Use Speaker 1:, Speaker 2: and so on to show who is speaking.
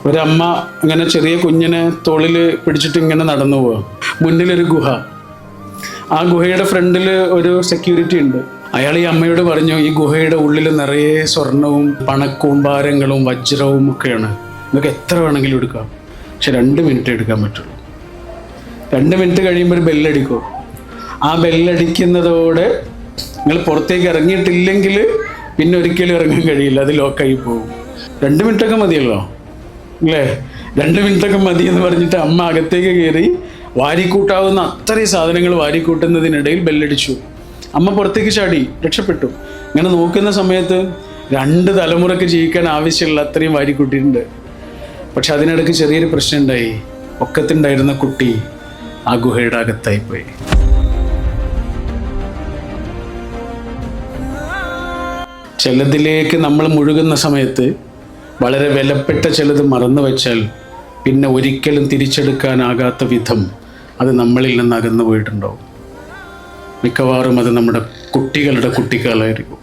Speaker 1: ഒരമ്മ ഇങ്ങനെ ചെറിയ കുഞ്ഞിനെ തോളിൽ പിടിച്ചിട്ട് ഇങ്ങനെ നടന്നു പോവാം. മുന്നിലൊരു ഗുഹ. ആ ഗുഹയുടെ ഫ്രണ്ടിൽ ഒരു സെക്യൂരിറ്റി ഉണ്ട്. അയാൾ ഈ അമ്മയോട് പറഞ്ഞു, ഈ ഗുഹയുടെ ഉള്ളിൽ നിറയെ സ്വർണവും പണക്കൂമ്പാരങ്ങളും വജ്രവും ഒക്കെയാണ്, നിങ്ങൾക്ക് എത്ര വേണമെങ്കിലും എടുക്കാം, പക്ഷെ 2 മിനിറ്റ് എടുക്കാൻ പറ്റുള്ളൂ. 2 മിനിറ്റ് കഴിയുമ്പോൾ ഒരു ബെല്ലടിക്കും. ആ ബെല്ലടിക്കുന്നതോടെ നിങ്ങൾ പുറത്തേക്ക് ഇറങ്ങിയിട്ടില്ലെങ്കിൽ പിന്നെ ഒരിക്കലും ഇറങ്ങാൻ കഴിയില്ല, അത് ലോക്കായി പോകും. 2 മിനിറ്റൊക്കെ മതിയല്ലോ അല്ലേ? 2 മിനിറ്റൊക്കെ മതി എന്ന് പറഞ്ഞിട്ട് അമ്മ അകത്തേക്ക് കയറി വാരിക്കൂട്ടാവുന്ന അത്രയും സാധനങ്ങൾ വാരിക്കൂട്ടുന്നതിനിടയിൽ ബെല്ലടിച്ചു. അമ്മ പുറത്തേക്ക് ചാടി, രക്ഷപ്പെട്ടു. ഇങ്ങനെ നോക്കുന്ന സമയത്ത് 2 തലമുറക്ക് ജീവിക്കാൻ ആവശ്യമുള്ള അത്രയും വാരിക്കൂട്ടിയിട്ടുണ്ട്. പക്ഷെ അതിനിടയ്ക്ക് ചെറിയൊരു പ്രശ്നം ഉണ്ടായി. ഒക്കത്തുണ്ടായിരുന്ന കുട്ടി ആ ഗുഹയുടെ അകത്തായിപ്പോയി. ചിലതിലേക്ക് നമ്മൾ മുഴുകുന്ന സമയത്ത് വളരെ വിലപ്പെട്ട ചിലത് മറന്നു വെച്ചാൽ പിന്നെ ഒരിക്കലും തിരിച്ചെടുക്കാനാകാത്ത വിധം അത് നമ്മളിൽ നിന്ന് അകന്നു പോയിട്ടുണ്ടാവും. മിക്കവാറും അത് നമ്മുടെ കുട്ടികളുടെ കുട്ടിക്കാലമായിരിക്കും.